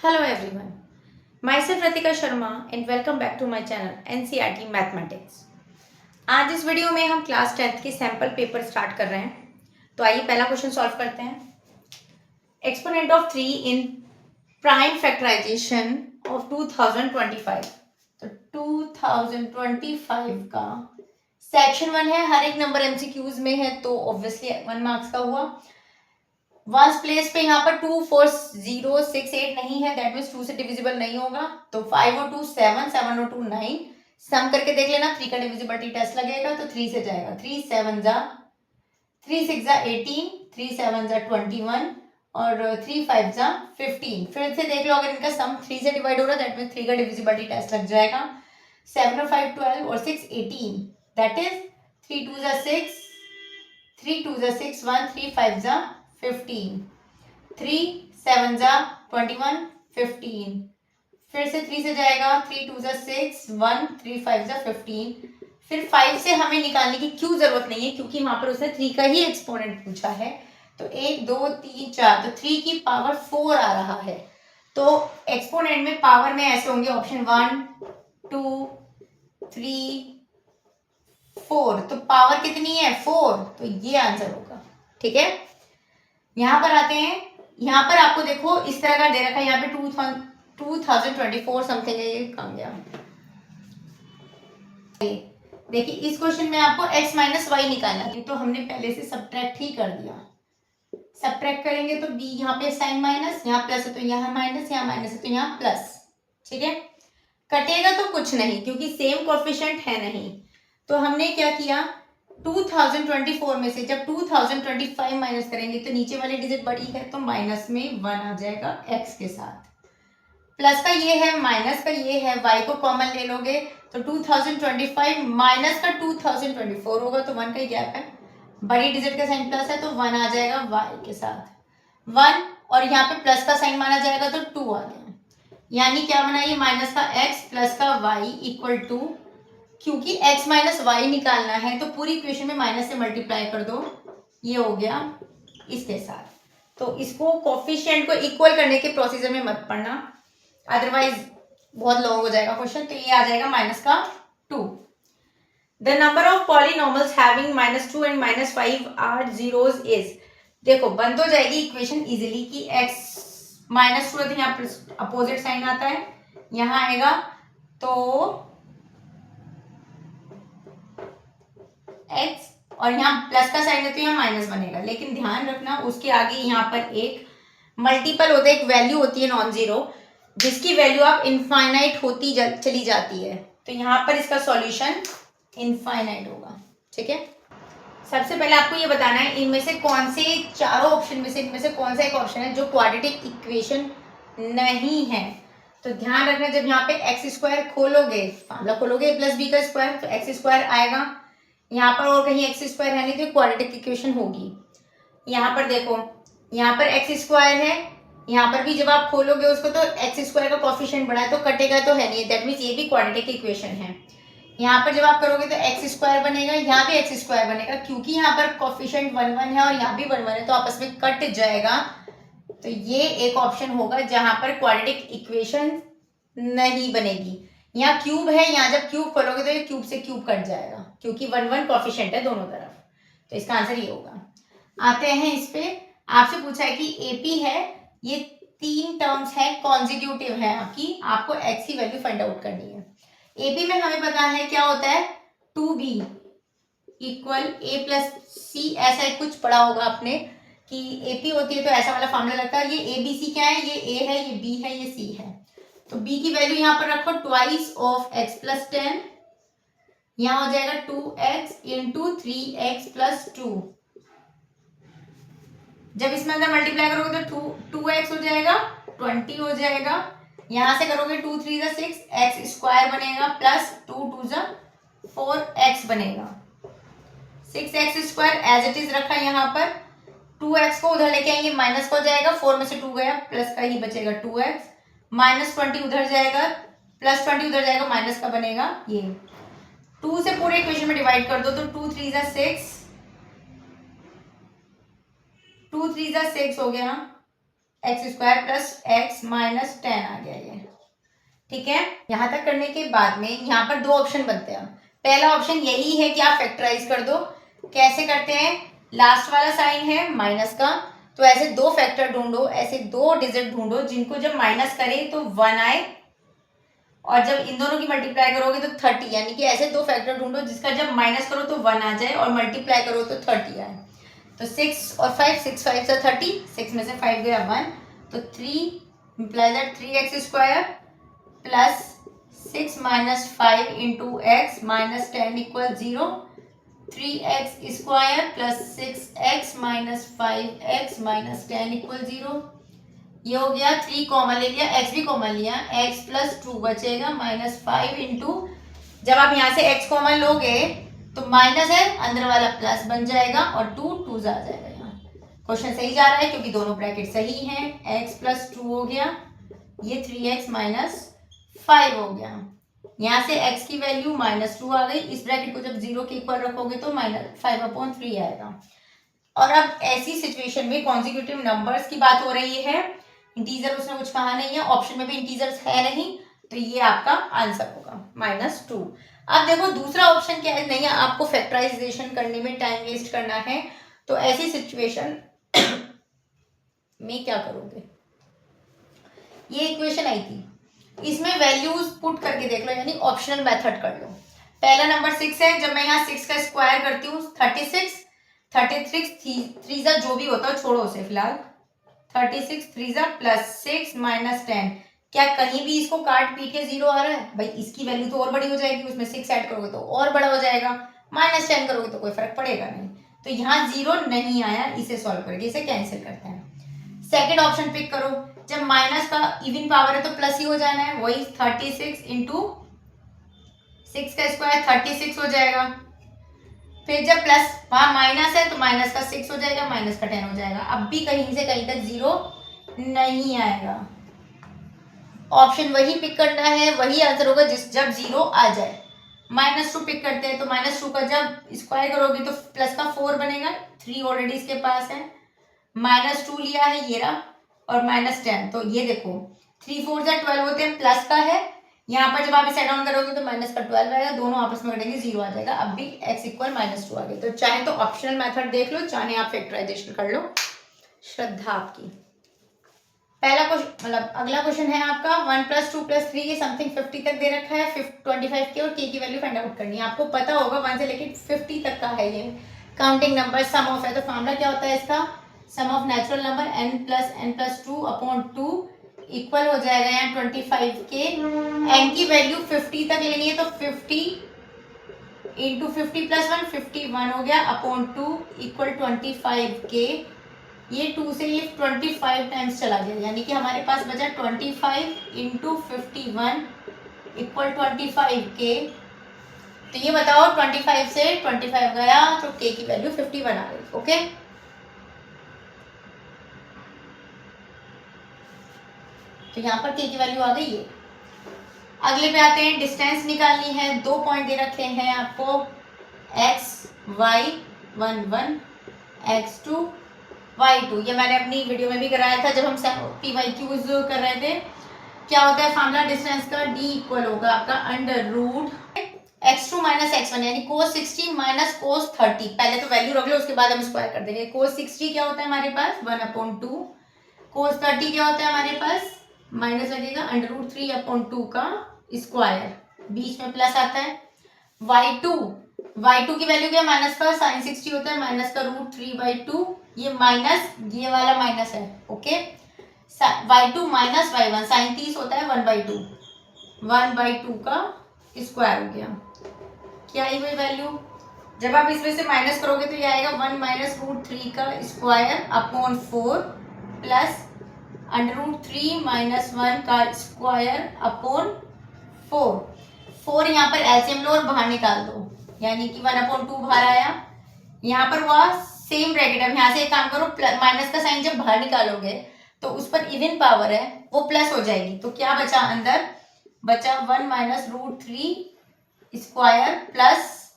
Hello everyone, myself Ratika Sharma and welcome back to my channel NCERT Mathematics। आज इस video में हम class 10th के sample paper start कर रहे हैं। तो आइए पहला क्वेश्चन सॉल्व करते हैं। Exponent of 3 in prime factorization of 2025। तो 2025 का सेक्शन 1 है, हर एक नंबर एमसीक्यूज में है तो ऑब्वियसली 1 मार्क्स का हुआ। वंस प्लेस पे यहाँ पर 2 4 0 6 8 नहीं है, दैट मीन्स 2 से डिविजिबल नहीं होगा। तो 5 और 2 7, 7 और 2 9, सम करके देख लेना। 3 का डिविजिबिलिटी टेस्ट लगेगा तो 3 से जाएगा। 3 7 जा 3 6 जा 18, 3 7 जा 21 और 3 5 जा 15। फिर से देख लो, अगर इनका सम 3 से डिवाइड हो रहा है दैट मीन्स 3 का डिविजिबिलिटी टेस्ट लग जाएगा। 7 और 5 12 और 6 18, दैट इज 3 2 जा 6, 3 2 जा 6 1, 3 5 जा 15, 3 7 जा 21 15। फिर से 3 से जाएगा, 3 2 जा 6 1, 3 5 जा 15। फिर 5 से हमें निकालने की क्यों जरूरत नहीं है, क्योंकि वहां पर उसने 3 का ही एक्सपोनेंट पूछा है। तो 1 2 3 4, तो 3 की पावर 4 आ रहा है। तो एक्सपोनेंट में पावर में ऐसे होंगे ऑप्शन 1 2 3 4। तो पावर कितनी है 4, तो ये आंसर होगा। ठीक है, यहां पर आते हैं। यहां पर आपको देखो इस तरह का दे रखा है, यहाँ पे 2024 समथिंग है, ये कम गया। देखिए इस क्वेश्चन में आपको x माइनस वाई निकालना है, तो हमने पहले से सब्ट्रैक्ट ही कर दिया। सब्ट्रैक्ट करेंगे तो b यहाँ पे साइन माइनस, यहाँ प्लस है तो यहाँ माइनस, यहाँ माइनस है तो यहाँ प्लस। ठीक है, कटेगा तो कुछ नहीं क्योंकि सेम कोएफिशिएंट है नहीं। तो हमने क्या किया, 2024 में से जब 2025 माइनस करेंगे तो नीचे वाली डिजिट बड़ी है तो माइनस में 1 आ जाएगा x के साथ। प्लस का ये है, माइनस का ये है, y को कॉमन ले लोगे तो 2025 माइनस का 2024 होगा तो 1 का ही गैप है। बड़ी डिजिट का साइन प्लस है तो 1 आ जाएगा y के साथ 1, और यहाँ पे प्लस का साइन माना जाएगा तो 2 आ गया। यानी क्या बना, ये माइनस का x प्लस का y इक्वल टू, क्योंकि x माइनस वाई निकालना है तो पूरी इक्वेशन में माइनस से मल्टीप्लाई कर दो, ये हो गया इसके साथ। तो इसको कोफिशिएंट को इक्वल करने के प्रोसीजर में मत पढ़ना, अदरवाइज बहुत लॉन्ग हो जाएगा क्वेश्चन। तो ये आ जाएगा माइनस का 2। The number of polynomials having -2 and -5 are zeros is. देखो बन तो जाएगी इक्वेशन इजीली कि x -2 है तो यहाँ अपोजिट साइन आता है, यहाँ आएगा तो x, और यहाँ प्लस का साइन है तो यहाँ माइनस बनेगा। लेकिन ध्यान रखना उसके आगे यहाँ पर एक मल्टीपल होता है, एक वैल्यू होती है नॉन जीरो, जिसकी वैल्यू आप इनफाइनाइट होती चली जाती है। तो यहाँ पर इसका सॉल्यूशन इनफाइनाइट होगा। ठीक है, सबसे पहले आपको ये बताना है इनमें से कौन से चारों ऑप्शन में से इनमें से कौन सा एक ऑप्शन है जो क्वाड्रेटिक इक्वेशन नहीं है। तो ध्यान रखना, जब यहाँ पे एक्स स्क्वायर खोलोगे, फार्मूला खोलोगे प्लस बी का स्क्वायर, तो एक्स स्क्वायर आएगा। यहाँ पर और कहीं एक्स स्क्वायर है नहीं तो क्वाड्रेटिक इक्वेशन होगी। यहाँ पर देखो, यहाँ पर एक्स स्क्वायर है, यहाँ पर भी जब आप खोलोगे उसको तो एक्स स्क्वायर का कोफिशिएंट बड़ा है तो कटेगा तो है नहीं, दैट मीन्स ये भी क्वाड्रेटिक इक्वेशन है। यहाँ पर जब आप करोगे तो एक्स स्क्वायर बनेगा, यहाँ भी एक्स स्क्वायर बनेगा, क्योंकि यहाँ पर कोफिशिएंट 1 1 है और यहाँ भी 1 1 है तो आपस में कट जाएगा। तो ये एक ऑप्शन होगा जहां पर क्वाड्रेटिक इक्वेशन नहीं बनेगी। यहाँ क्यूब है, यहाँ जब क्यूब खोलोगे तो ये क्यूब से क्यूब कट जाएगा क्योंकि 1 1 कोफिशिएंट है दोनों तरफ। तो इसका आंसर ये होगा। आते हैं इस पे, आपसे पूछा है कि एपी है, ये 3 टर्म्स है, कॉन्जिक्यूटिव है आपकी, आपको एक्स की वैल्यू फाइंड आउट करनी है। एपी में हमें पता है क्या होता है, 2b इक्वल a प्लस सी, ऐसा एक कुछ पढ़ा होगा आपने कि एपी होती है तो ऐसा वाला फॉर्मूला लगता है। ये ए बी सी क्या है, ये ए है, ये बी है, ये सी है। तो b की वैल्यू यहाँ पर रखो ट्वाइस ऑफ x प्लस 10, यहाँ हो जाएगा 2x इंटू 3x प्लस 2। जब इसमें अंदर मल्टीप्लाई करोगे तो 2x हो जाएगा, 20 हो जाएगा। यहां से करोगे 2 3 जा 6, एक्स स्क्वायर बनेगा प्लस 2 2 जा 4x बनेगा। 6x square as it is रखा यहाँ पर, 2x को उधर लेके आएंगे माइनस का हो जाएगा, 4 में से 2 गया प्लस का ही बचेगा 2x, -20 उधर जाएगा, +20 उधर जाएगा, माइनस का बनेगा ये। 2 से पूरे इक्वेशन में डिवाइड कर दो तो 2 3 जा 6, 2 3 जा 6 हो गया, x square plus x minus 10 आ गया ये। ठीक है, यहां तक करने के बाद में यहाँ पर दो ऑप्शन बनते हैं। पहला ऑप्शन यही है कि आप फैक्टराइज कर दो। कैसे करते हैं, लास्ट वाला साइन है माइनस का, तो ऐसे दो फैक्टर ढूंढो, ऐसे दो डिजिट ढूंढो जिनको जब माइनस करे तो 1 आए, और जब इन दोनों की मल्टीप्लाई करोगे तो 30, यानी कि ऐसे दो फैक्टर ढूंढो जिसका जब माइनस करो तो 1 आ जाए और मल्टीप्लाई करो तो 30 आए। तो 6 और 5, 6 5 से 30, 6 में से 5 गया 1, तो 3 implies that 3x square plus 6 minus 5 into x minus 10 equal 0, 3x square plus 6x minus 5x minus 10 equal 0। ये हो गया, 3 कॉमन ले लिया, x भी कॉमन लिया, x प्लस 2 बचेगा माइनस 5 इंटू, जब आप यहाँ से x कॉमन लोगे तो माइनस है, अंदर वाला प्लस बन जाएगा और 2 2 आ जाएगा। यहाँ क्वेश्चन सही जा रहा है क्योंकि दोनों ब्रैकेट सही हैं। x प्लस 2 हो गया, ये 3x माइनस 5 हो गया, यहाँ से x की वैल्यू माइनस 2 आ गई। इस ब्रैकेट को जब 0 के इक्वल रखोगे तो माइनस 5/3 आएगा। और अब ऐसी सिचुएशन में कॉन्जिक्यूटिव नंबर्स की बात हो रही है, इंटीजर उसने कुछ कहा नहीं है, ऑप्शन में भी इंटीजर्स है नहीं, तो ये आपका आंसर होगा -2। अब देखो दूसरा ऑप्शन क्या है, नहीं है आपको फैक्टराइजेशन करने में टाइम वेस्ट करना है, तो ऐसी सिचुएशन में क्या करोगे, ये इक्वेशन आई थी, इसमें वैल्यूज पुट करके देख लो, यानी ऑप्शनल मेथड कर लो। पहला नंबर 6 है, जब मैं यहाँ 6 का स्क्वायर करती हूँ 36, 33 3 जो भी होता है छोड़ो उसे फिलहाल, 36 3 प्लस 6 माइनस 10, क्या कहीं भी इसको काट पीट के 0 आ रहा है भाई, इसकी वैल्यू तो और बड़ी हो जाएगी, उसमें 6 ऐड करोगे तो और बड़ा हो जाएगा, -10 करोगे तो कोई फर्क पड़ेगा नहीं, तो यहाँ 0 नहीं आया, इसे सॉल्व करके इसे कैंसिल करते हैं। सेकेंड ऑप्शन पिक करो, जब माइनस का इवन पावर है तो प्लस ही हो जाना है, वही 36 इंटू 6 का स्क्वायर 36 हो जाएगा, फिर जब प्लस वहां माइनस है तो माइनस का 6 हो जाएगा, माइनस का 10 हो जाएगा, अब भी कहीं से कहीं तक 0 नहीं आएगा। ऑप्शन वही पिक करना है, वही आंसर होगा जिस जब 0 आ जाए। -2 पिक करते हैं, तो -2 का जब स्क्वायर करोगे तो प्लस का 4 बनेगा, 3 ऑलरेडी इसके पास है, -2 लिया है ये रहा, और -10, तो ये देखो 3 4 12 होते हैं, प्लस का है, यहाँ पर जब आप इसे डाउन करोगे तो माइनस का 12 आएगा, दोनों आपस में कटेंगे 0 आ जाएगा, अब भी x इक्वल -2 आ गया। तो चाहे तो ऑप्शनल मेथड देख लो, चाहे आप फैक्टराइजेशन कर लो, श्रद्धा आपकी। पहला क्वेश्चन मतलब अगला क्वेश्चन है आपका 1 + 2 + 3 ये समथिंग 50 तक दे रखा है, 25 के और k की वैल्यू फाइंड आउट करनी है। आपको पता होगा 1 से लेकर 50 तक का है ये काउंटिंग नंबर, सम ऑफ है, तो फॉर्मूला क्या होता है इसका, sum of natural number n + n + 2/2 equal हो जाएगा यहाँ 25 के, n की वैल्यू 50 तक लेनी है तो 50 इंटू 50 + 1 51 हो गया, /2 इक्वल 25 के, ये 2 से ये 25 टाइम्स चला गया, यानी कि हमारे पास बचा 25 इंटू 51 इक्वल 25 के। तो ये बताओ 25 से 25 गया तो के की वैल्यू 51 आ गई। ओके, तो यहाँ पर के की वैल्यू आ गई है। अगले पे आते हैं, डिस्टेंस निकालनी है, 2 पॉइंट दे रखे हैं आपको, x y 1 1 x2 y2, ये मैंने अपनी वीडियो में भी कराया था जब हम PYQs कर रहे थे। क्या होता है फार्मूला डिस्टेंस का, d इक्वल होगा आपका √x2 - x1, यानी cos 60 - cos 30, पहले तो वैल्यू रख लो उसके बाद हम स्क्वायर कर देंगे। cos 60 क्या होता है हमारे पास 1/2, cos 30 क्या होता है हमारे पास माइनस लगेगा √3/2 का स्क्वायर, बीच में प्लस आता है। y2 की वैल्यू क्या, माइनस का sin 60 होता है, माइनस का √3/2, ये माइनस ये वाला माइनस है। ओके, y2 - y1 sin 30 होता है 1/2 का स्क्वायर हो गया, क्या आई हुई वैल्यू, जब आप इसमें से माइनस करोगे तो ये आएगा 1 - √3 का स्क्वायर/4 प्लस √3 - 1 का स्क्वायर/4। 4 यहाँ पर एलसीएम लो और बाहर निकाल दो, यानी कि 1/2 बाहर आया, यहाँ पर हुआ सेम ब्रैकेट। अब यहाँ से एक काम करो, माइनस का साइन जब बाहर निकालोगे तो उस पर इवन पावर है वो प्लस हो जाएगी, तो क्या बचा अंदर, बचा 1 - √3 स्क्वायर प्लस,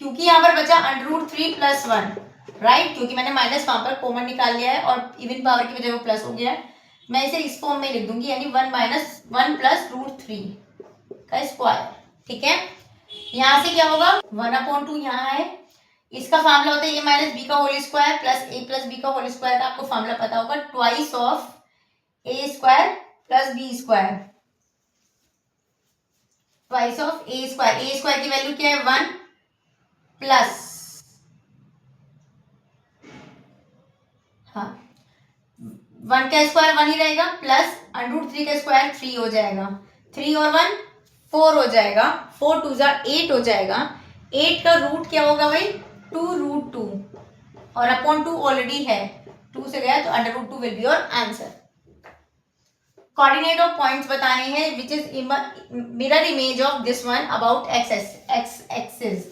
क्योंकि यहाँ पर बचा √3 + 1, राइट, क्योंकि मैंने माइनस वहां पर कॉमन निकाल लिया है और इवन पावर की वजह वो प्लस हो गया है। मैं इसे इस फॉर्म में लिख दूंगी, यानी 1 प्लस रूट 3 का स्क्वायर। ठीक है, यहाँ से क्या होगा 1/2 यहाँ है, इसका फार्मूला होता है ए माइनस बी का होल स्क्वायर प्लस बी का होल स्क्वायर का आपको फार्मूला पता होगा, twice of a square plus b square, twice of a square की वैल्यू क्या है 1 प्लस, हाँ 1 का स्क्वायर 1 ही रहेगा, प्लस √3 का स्क्वायर 3 हो जाएगा, 3 और 1 4 हो जाएगा, 4 2 जा 8 हो जाएगा, 8 का रूट क्या होगा भाई 2√2 और अपॉन 2 ऑलरेडी है, 2 से गया तो √2 will be your answer. Coordinate of points बताने हैं which is mirror image of this one about x axis.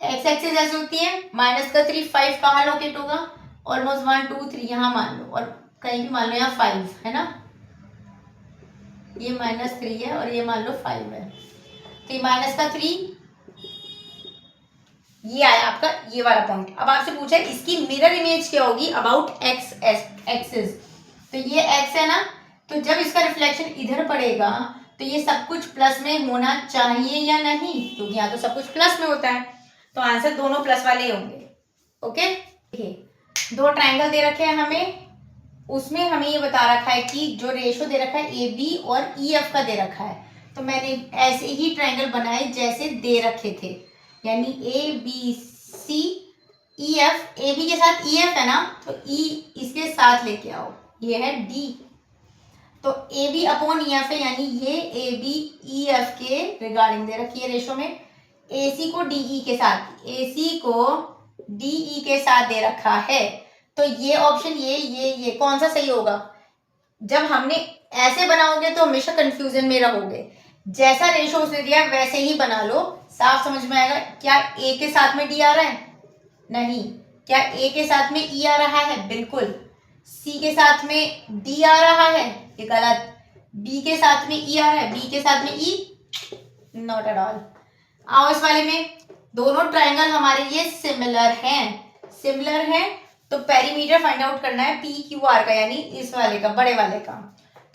X axis ऐसी होती है, माइनस का 3 5 कहाँ लोकेट होगा, ऑलमोस्ट 1 2 3 यहाँ मान लो, और कहीं भी मान लो यहाँ 5 है ना, ये -3 है और ये मान लो 5 है, तो ये माइनस का 3 ये आया आपका ये वाला पॉइंट। अब आपसे पूछा है इसकी मिरर इमेज क्या होगी अबाउट एक्स एक्सिस, तो ये एक्स है ना, तो जब इसका रिफ्लेक्शन इधर पड़ेगा तो ये सब कुछ प्लस में होना चाहिए या नहीं, क्योंकि यहाँ तो सब कुछ प्लस में होता है, तो आंसर दोनों प्लस वाले होंगे। ओके, देखिए 2 ट्रायंगल दे रखे हैं हमें, उसमें हमें ये बता रखा है कि जो रेशो दे रखा है ए बी और ई एफ का दे रखा है, तो मैंने ऐसे ही ट्रायंगल बनाए जैसे दे रखे थे, यानी a b c e f, a b के साथ ई एफ है ना, तो ई इसके साथ लेके आओ, ये है डी, तो a b upon e f है, यानी ये ए बी ई एफ के रिगार्डिंग दे रखी है रेशो में, ए सी को डी ई के साथ, ए सी को डी ई के साथ दे रखा है, तो ये ऑप्शन ये कौन सा सही होगा। जब हमने ऐसे बनाओगे तो हमेशा कंफ्यूजन में रहोगे, जैसा रेशो उसने दिया वैसे ही बना लो, साफ समझ में आएगा। क्या ए के साथ में डी आ रहा है, नहीं, क्या ए के साथ में ई आ रहा है, बिल्कुल, सी के साथ में डी आ रहा है, ये गलत, बी के साथ में ई आ रहा है, बी के साथ में ई, नॉट एट ऑल। आओ इस वाले में, दोनों ट्रायंगल हमारे ये सिमिलर हैं, तो पेरीमीटर फाइंड आउट करना है पी क्यू आर का, यानी इस वाले का, बड़े वाले का।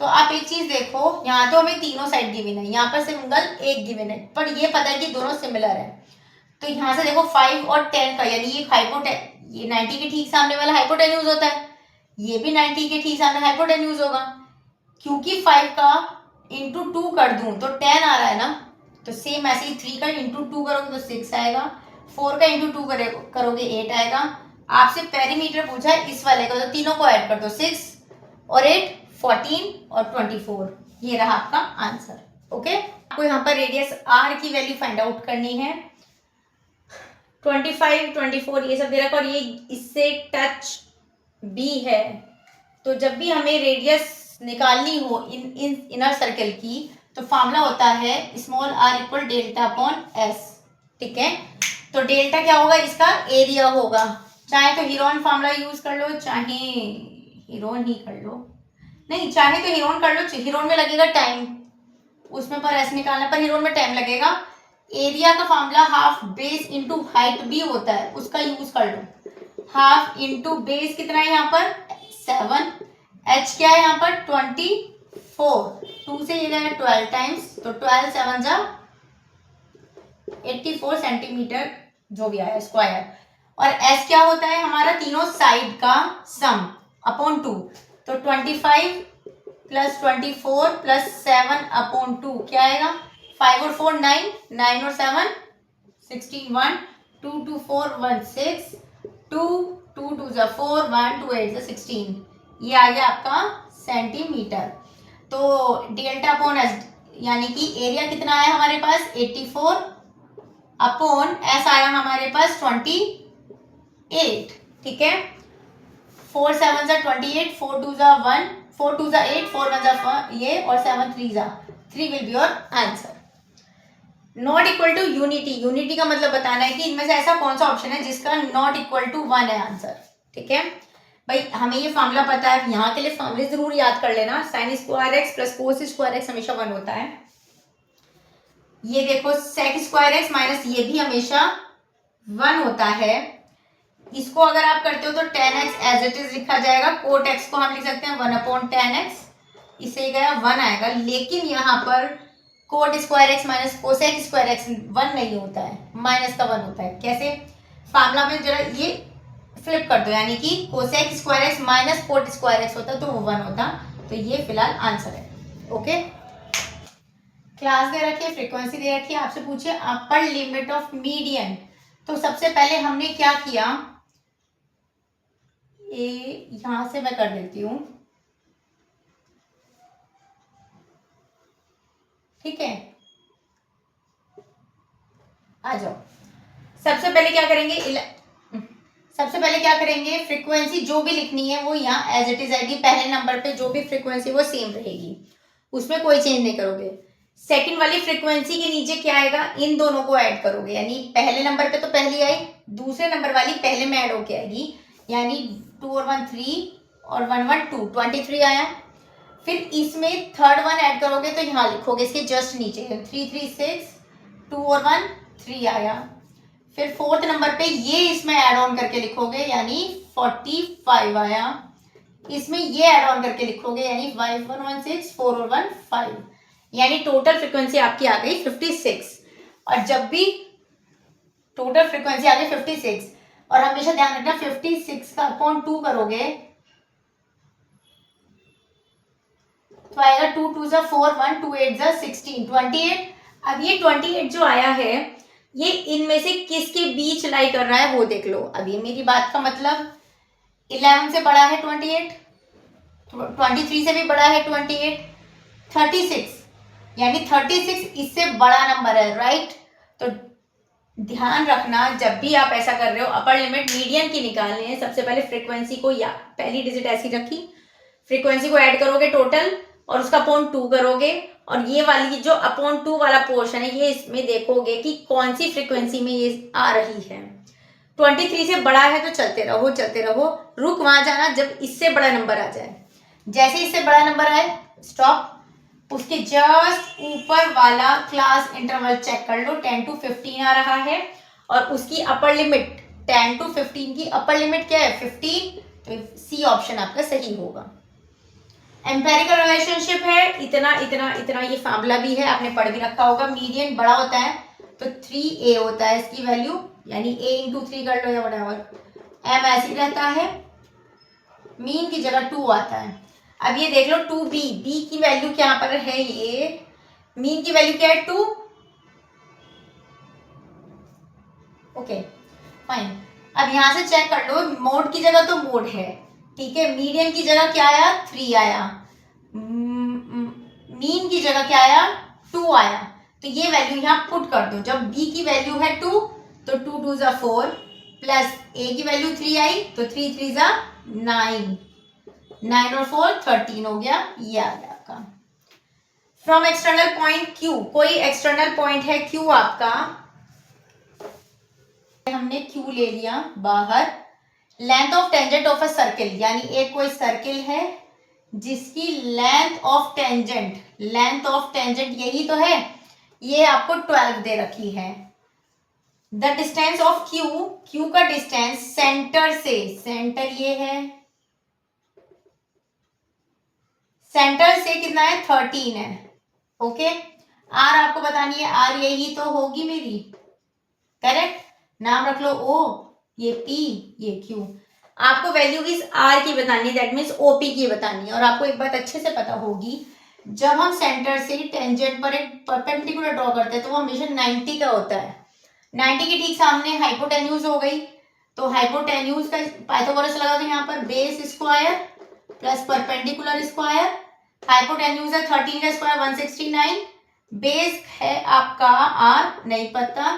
तो आप एक चीज देखो, यहाँ तो हमें तीनों साइड गिवन है, यहाँ पर सिंगल एक गिवन है, पर ये पता है कि दोनों सिमिलर है, तो यहाँ से देखो 5 और 10 का, यानी ये 90 के ठीक सामने वाला हाइपोटेन्यूज होता है, ये भी 90 के ठीक सामने हाइपोटेन्यूज होगा, क्योंकि 5 का इंटू 2 कर दूं तो 10 आ रहा है ना, तो सेम ऐसे ही 3 का इंटू 2 करोगे तो 6 आएगा, 4 का इंटू 2 करोगे 8 आएगा। आपसे पेरीमीटर पूछा है इस वाले का, तो तीनों को ऐड कर दो, 6 और 8 14 और 24, ये रहा आपका आंसर। ओके, आपको यहाँ पर रेडियस आर की वैल्यू फाइंड आउट करनी है, 25 24 ये सब दे रखा, और ये इससे टच बी है, तो जब भी हमें रेडियस निकालनी हो इन इनर सर्कल की, तो फार्मूला होता है small r equal delta upon s. ठीक है, तो डेल्टा क्या होगा, इसका एरिया होगा, चाहे तो हीरोन फार्मूला यूज कर लो, चाहे हीरोन ही कर लो, नहीं चाहे तो हीरोन कर लो, हीरोन में लगेगा टाइम, उसमें पर एस निकालना, पर हीरोन में टाइम लगेगा। एरिया का formula half base into height भी होता है, उसका यूज कर लो, हाफ इंटू बेस कितना है यहाँ पर 7, एच क्या है यहाँ पर 24, 2 से ये गया 12 टाइम्स, तो 12 7 जा 84 सेंटीमीटर जो भी आया स्क्वायर, और एस क्या होता है हमारा तीनों साइड का सम अपॉन 2, तो 25 प्लस 24 प्लस 7 अपॉन 2 क्या आएगा, 5 और 4 9, 9 और 7 16, 1 2 2 4 1 6, 2 2 2 जा 4 1 2 8 जा 16, ये आ गया आपका सेंटीमीटर। तो डेल्टा अपॉन एस, यानी कि एरिया कितना आया हमारे पास 84 अपॉन एस आया हमारे पास 28। ठीक है, 4 7 जा 28, 4 2 जा 1, 4 2 जा 8, 4 1 जा ये, और 7 3 जा 3 will be your answer. Not equal to unity, unity का मतलब बताना है कि इनमें से ऐसा कौन सा ऑप्शन है जिसका नॉट इक्वल टू 1 है आंसर। ठीक है भाई, हमें ये फार्मूला पता है, यहाँ के लिए फार्मूले जरूर याद कर लेना, sine square x plus cos square x हमेशा 1 होता है, ये देखो सेक स्क्वायर एक्स माइनस ये भी हमेशा 1 होता है, इसको अगर आप करते हो तो tan x as it is लिखा जाएगा, कोट x को हम लिख सकते हैं 1/tan x, इसे गया 1 आएगा। लेकिन यहाँ पर coat square x minus cosec square x 1 नहीं होता है, माइनस का 1 होता है। कैसे? फार्मूला में जरा ये फ्लिप कर दो, यानी कि cosec square x minus cot square x होता तो वो 1 होता। तो ये फिलहाल आंसर है। ओके, क्लास दे रखी है, फ्रीक्वेंसी दे रखी है, आपसे पूछे अपर लिमिट ऑफ मीडियन। तो सबसे पहले हमने क्या किया, ये यहां से मैं कर देती हूं, ठीक है, आ जाओ। सबसे पहले क्या करेंगे, फ्रीक्वेंसी जो भी लिखनी है वो यहाँ एज इट इज आएगी। पहले नंबर पे जो भी फ्रीक्वेंसी वो सेम रहेगी, उसमें कोई चेंज नहीं करोगे। सेकंड वाली फ्रीक्वेंसी के नीचे क्या आएगा, इन दोनों को ऐड करोगे, यानी पहले नंबर पे तो पहली आई, दूसरे नंबर वाली पहले में ऐड होके आएगी, यानी 2 और 1 3 और 1 1 2, 23 आया। फिर इसमें थर्ड वन ऐड करोगे तो यहाँ लिखोगे इसके जस्ट नीचे 3 3 6, 2 और 1 3 आया। फिर फोर्थ नंबर पे ये इसमें ऐड ऑन करके लिखोगे, यानी 45 आया। इसमें ये ऐड ऑन करके लिखोगे, यानी 5 1 1 6, 4 और 1 5, यानी टोटल फ्रीक्वेंसी आपकी आ गई 56। और जब भी टोटल फ्रीक्वेंसी आ गई 56, और हमेशा ध्यान रखना 56 का अपॉन 2 करोगे तो आएगा 2 2 जा 4 1 2 8 जा 16 28। अब ये 28 जो आया है ये इनमें से किसके बीच लाई कर रहा है वो देख लो। अब ये मेरी बात का मतलब 11 से बड़ा है 28, 23 से भी बड़ा है 28, 36, यानी 36 इससे बड़ा नंबर है, राइट। तो ध्यान रखना जब भी आप ऐसा कर रहे हो, अपर लिमिट मीडियन की निकालनी है, सबसे पहले फ्रीक्वेंसी को या पहली डिजिट ऐसी रखी, फ्रीक्वेंसी को ऐड करोगे टोटल और उसका अपॉन 2 करोगे, और ये वाली जो अपॉन 2 वाला पोर्शन है ये इसमें देखोगे कि कौन सी फ्रीक्वेंसी में ये आ रही है। 23 से बड़ा है तो चलते रहो, रुक वहां जाना जब इससे बड़ा नंबर आ जाए। जैसे इससे बड़ा नंबर आए स्टॉप, उसके जस्ट ऊपर वाला क्लास इंटरवल चेक कर लो, 10 to 15 आ रहा है, और उसकी अपर लिमिट 10 to 15 की अपर लिमिट क्या है 15, तो सी ऑप्शन आपका सही होगा। एम्पेरिकल रिलेशनशिप है, इतना इतना इतना, ये फार्मूला भी है, आपने पढ़ भी रखा होगा। मीडियन बड़ा होता है तो 3a होता है इसकी वैल्यू, यानी a इंटू 3 कर लो या व्हाटएवर, m ऐसी रहता है, मीन की जगह 2 आता है। अब ये देख लो 2b, b की वैल्यू क्या पर है, ये मीन की वैल्यू क्या है 2, ओके फाइन। अब यहां से चेक कर लो, मोड की जगह तो मोड है, ठीक है, मीडियन की जगह क्या आया 3 आया, मीन की जगह क्या आया 2 आया, तो ये वैल्यू यहाँ पुट कर दो। जब b की वैल्यू है 2 तो 2 2 जा 4 प्लस a की वैल्यू 3 आई तो 3 3 जा 9, 9 और 4 13 हो गया, ये आ गया आपका। फ्रॉम एक्सटर्नल पॉइंट Q, कोई एक्सटर्नल पॉइंट है Q आपका, हमने Q ले लिया बाहर, length of tangent of a circle, यानी एक कोई सर्किल है जिसकी लेंथ ऑफ टेंजेंट यही तो है, ये आपको 12 दे रखी है। द डिस्टेंस ऑफ Q का डिस्टेंस सेंटर से, सेंटर ये है, सेंटर से कितना है 13 है, ओके। R आपको बतानी है, R यही तो होगी मेरी, करेक्ट, नाम रख लो O, ये P, ये Q। आपको वैल्यू इस R की बतानी है, दैट मीन्स OP की बतानी है। और आपको एक बात अच्छे से पता होगी, जब हम सेंटर से टेंजेंट पर एक परपेंडिकुलर ड्रॉ करते हैं तो वो हमेशा 90 का होता है। 90 के ठीक सामने हाइपोटेन्यूज हो गई, तो हाइपोटेन्यूज का पाइथागोरस लगा दो यहाँ पर, base square plus perpendicular square, hypotenuse है 13 का स्क्वायर 169, बेस है आपका R नहीं पता,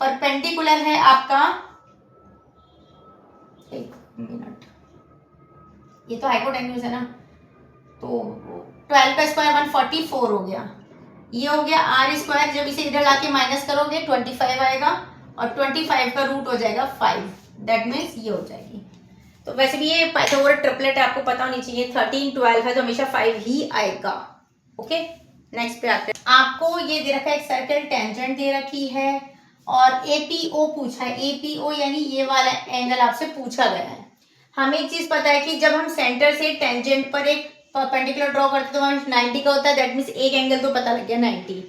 परपेंडिकुलर है आपका, एक मिनट, ये तो हाइपोटेन्यूज है ना, तो 12 का स्क्वायर 144 हो गया, ये हो गया R स्क्वायर, जब इसे इधर लाके माइनस करोगे 25 आएगा, और 25 का रूट हो जाएगा 5, दैट मीन्स ये हो जाएगी। तो वैसे भी ये पाइथागोरस ट्रिपलेट है, आपको पता होनी चाहिए, 13 12 है तो हमेशा 5 ही आएगा, ओके। नेक्स्ट पे आते हैं, आपको ये दे रखा है एक सर्कल, टेंजेंट दे रखी है, और एपीओ पूछा है। एपीओ यानी ये वाला एंगल आपसे पूछा गया है। हमें एक चीज पता है कि जब हम सेंटर से टेंजेंट पर एक परपेंडिकुलर ड्रॉ करते तो 90 का होता है, दैट मीन्स एक एंगल तो पता लग गया 90।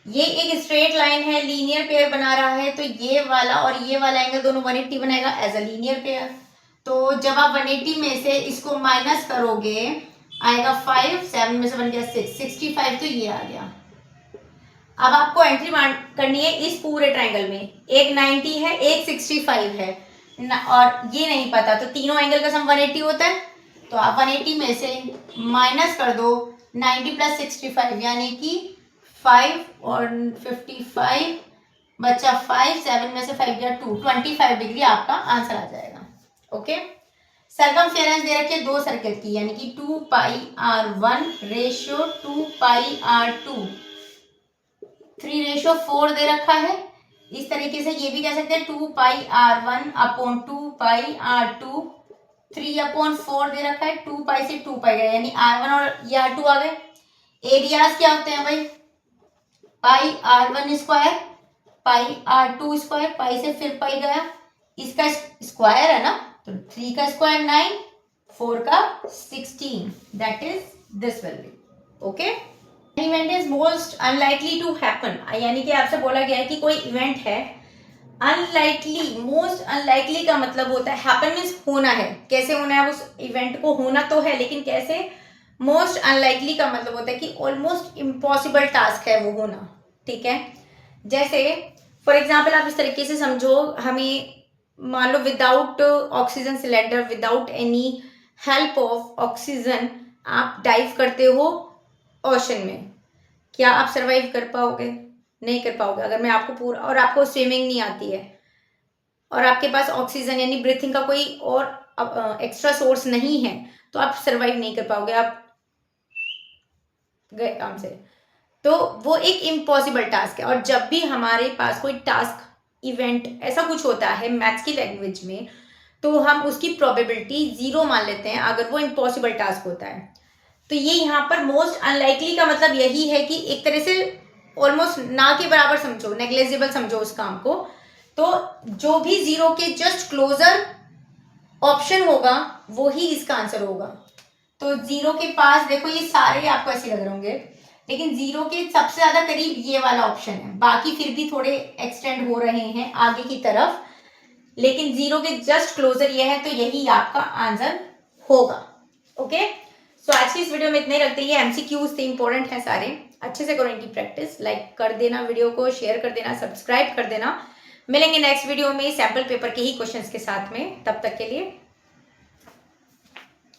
ये एक स्ट्रेट लाइन है, लीनियर पेयर बना रहा है, तो ये वाला और ये वाला एंगल दोनों 180 बनाएगा एज अ लीनियर पेयर। तो जब आप 180 में से इसको माइनस करोगे आएगा 5, 7 में से बन गया 6, 65, तो ये आ गया। अब आपको एंट्री करनी है इस पूरे ट्राइंगल में, एक 90 है एक 65 है और ये नहीं पता, तो तीनों एंगल का सम 180 होता है। तो आप 180 में से माइनस कर दो 90 प्लस 65 यानी कि 5 और 55 बच्चा 5, 7 में से 5 या 2, 25 डिग्री आपका आंसर आ जाएगा। ओके, सरकमफेरेंस दे रखी है 2 सर्कल की, यानी कि 2 पाई r1 रेशियो 2 पाई r2, 3:4 दे रखा है। इस तरीके से ये भी कह सकते हैं 2 पाई r1 अपॉन 2 पाई r2, 3/4 दे रखा है, 2 पाई से 2 पाई गया, यानी r1 और ये r2 आ गए। एरियाज क्या होते हैं भाई, पाई r1 square pi r2 square, पाई से फिर पाई गया, इसका स्क्वायर है ना, तो 3 का स्क्वायर 9, 4 का 16, that is this value. Okay, event is most unlikely to happen, यानी कि आपसे बोला गया है कि कोई इवेंट है अनलाइकली, मोस्ट अनलाइकली का मतलब होता है हैपन मीन्स होना है, कैसे होना है, उस इवेंट को होना तो है लेकिन कैसे। मोस्ट अनलाइकली का मतलब होता है कि ऑलमोस्ट इम्पॉसिबल टास्क है वो होना, ठीक है। जैसे फॉर एग्जाम्पल आप इस तरीके से समझो, हमें मान लो without oxygen cylinder, without any help of oxygen आप डाइव करते हो ओशन में, क्या आप सरवाइव कर पाओगे? नहीं कर पाओगे। अगर मैं आपको पूरा, और आपको स्विमिंग नहीं आती है और आपके पास ऑक्सीजन यानी ब्रीथिंग का कोई और एक्स्ट्रा सोर्स नहीं है, तो आप सरवाइव नहीं कर पाओगे, आप गए काम से। तो वो एक इम्पॉसिबल टास्क है। और जब भी हमारे पास कोई टास्क, इवेंट ऐसा कुछ होता है मैथ्स की लैंग्वेज में, तो हम उसकी प्रोबेबिलिटी 0 मान लेते हैं अगर वो इम्पॉसिबल टास्क होता है। तो ये यहाँ पर मोस्ट अनलाइकली का मतलब यही है कि एक तरह से ऑलमोस्ट ना के बराबर समझो, नेग्लेजिबल समझो उस काम को। तो जो भी 0 के जस्ट क्लोजर ऑप्शन होगा वो ही इसका आंसर होगा। तो 0 के पास देखो ये सारे आपको ऐसे लग रहे होंगे, लेकिन 0 के सबसे ज्यादा करीब ये वाला ऑप्शन है, बाकी फिर भी थोड़े एक्सटेंड हो रहे हैं आगे की तरफ, लेकिन 0 के जस्ट क्लोजर ये है, तो यही आपका आंसर होगा। ओके, सो आज की इस वीडियो में इतने ही रखते हैं। एमसीक्यूज थे, इंपॉर्टेंट है सारे, अच्छे से करो इनकी प्रैक्टिस। लाइक कर देना वीडियो को, शेयर कर देना, सब्सक्राइब कर देना। मिलेंगे नेक्स्ट वीडियो में सैंपल पेपर के ही क्वेश्चंस के साथ में, तब तक के लिए